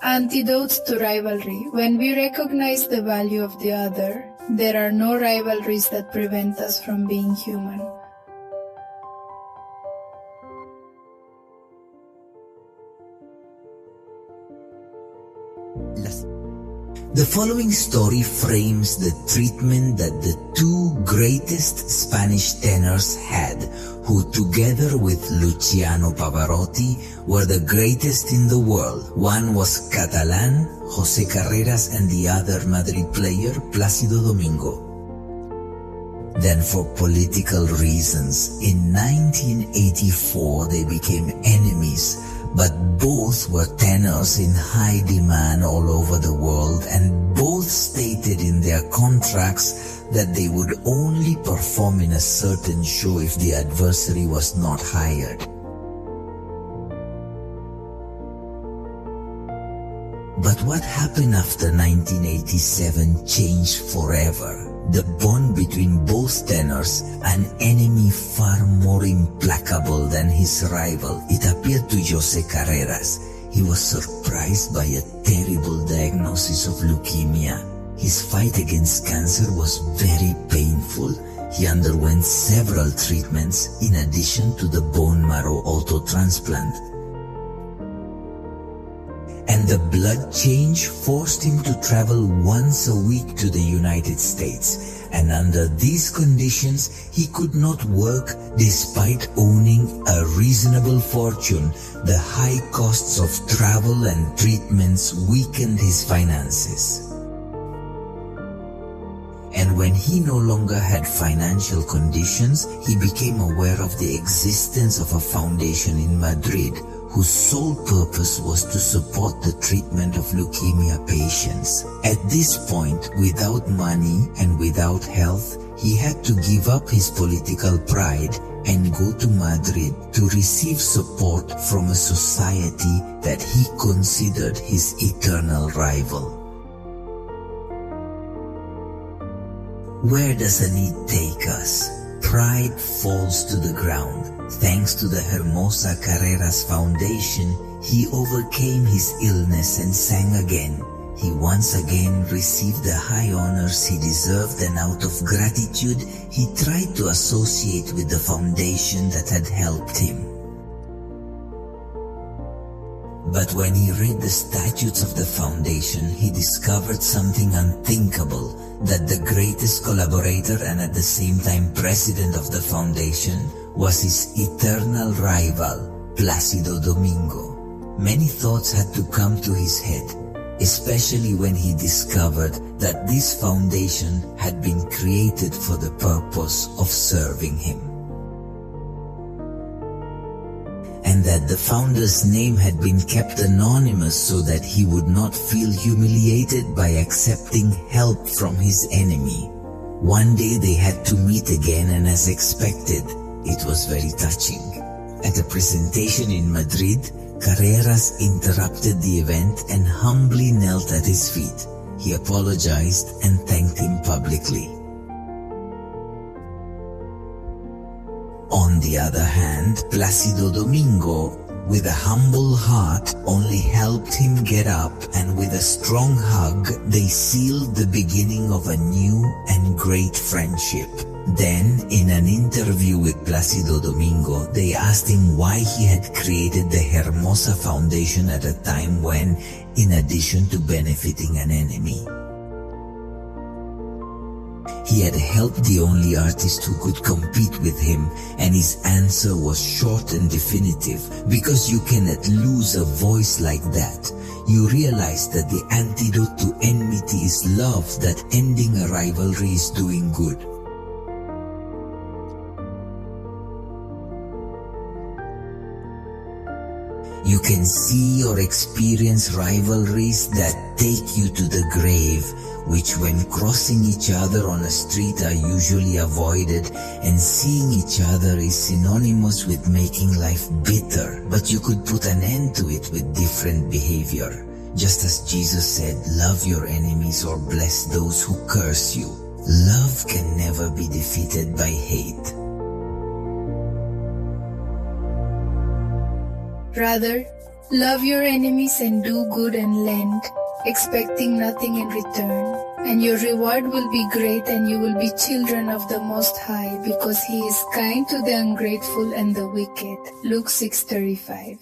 Antidote to rivalry. When we recognize the value of the other, there are no rivalries that prevent us from being human. The following story frames the treatment that the two greatest Spanish tenors had, who together with Luciano Pavarotti were the greatest in the world. One was Catalan, José Carreras, and the other Madrid player, Plácido Domingo. Then for political reasons, in 1984 they became enemies, but both were tenors in high demand all over the world, and both stated in their contracts that they would only perform in a certain show if the adversary was not hired. But what happened after 1987 changed forever. The bond between both tenors, an enemy far more implacable than his rival, it appeared to José Carreras. He was surprised by a terrible diagnosis of leukemia. His fight against cancer was very painful. He underwent several treatments in addition to the bone marrow auto-transplant. And the blood change forced him to travel once a week to the United States. And under these conditions, he could not work despite owning a reasonable fortune. The high costs of travel and treatments weakened his finances. And when he no longer had financial conditions, he became aware of the existence of a foundation in Madrid whose sole purpose was to support the treatment of leukemia patients. At this point, without money and without health, he had to give up his political pride and go to Madrid to receive support from a society that he considered his eternal rival. Where does a need take us? Pride falls to the ground. Thanks to the Hermosa Carreras Foundation, he overcame his illness and sang again. He once again received the high honors he deserved, and out of gratitude, he tried to associate with the foundation that had helped him. But when he read the statutes of the foundation, he discovered something unthinkable, that the greatest collaborator and at the same time president of the foundation was his eternal rival, Plácido Domingo. Many thoughts had to come to his head, especially when he discovered that this foundation had been created for the purpose of serving him. And that the founder's name had been kept anonymous so that he would not feel humiliated by accepting help from his enemy. One day they had to meet again, and as expected, it was very touching. At a presentation in Madrid, Carreras interrupted the event and humbly knelt at his feet. He apologized and thanked him publicly. On the other hand, Plácido Domingo, with a humble heart, only helped him get up, and with a strong hug, they sealed the beginning of a new and great friendship. Then, in an interview with Plácido Domingo, they asked him why he had created the Hermosa Foundation at a time when, in addition to benefiting an enemy, he had helped the only artist who could compete with him, and his answer was short and definitive. Because you cannot lose a voice like that. You realize that the antidote to enmity is love, that ending a rivalry is doing good. You can see or experience rivalries that take you to the grave, which when crossing each other on a street are usually avoided, and seeing each other is synonymous with making life bitter, but you could put an end to it with different behavior. Just as Jesus said, love your enemies or bless those who curse you. Love can never be defeated by hate. Rather, Love your enemies and do good and lend, expecting nothing in return. And your reward will be great, and you will be children of the Most High, because He is kind to the ungrateful and the wicked. Luke 6:35.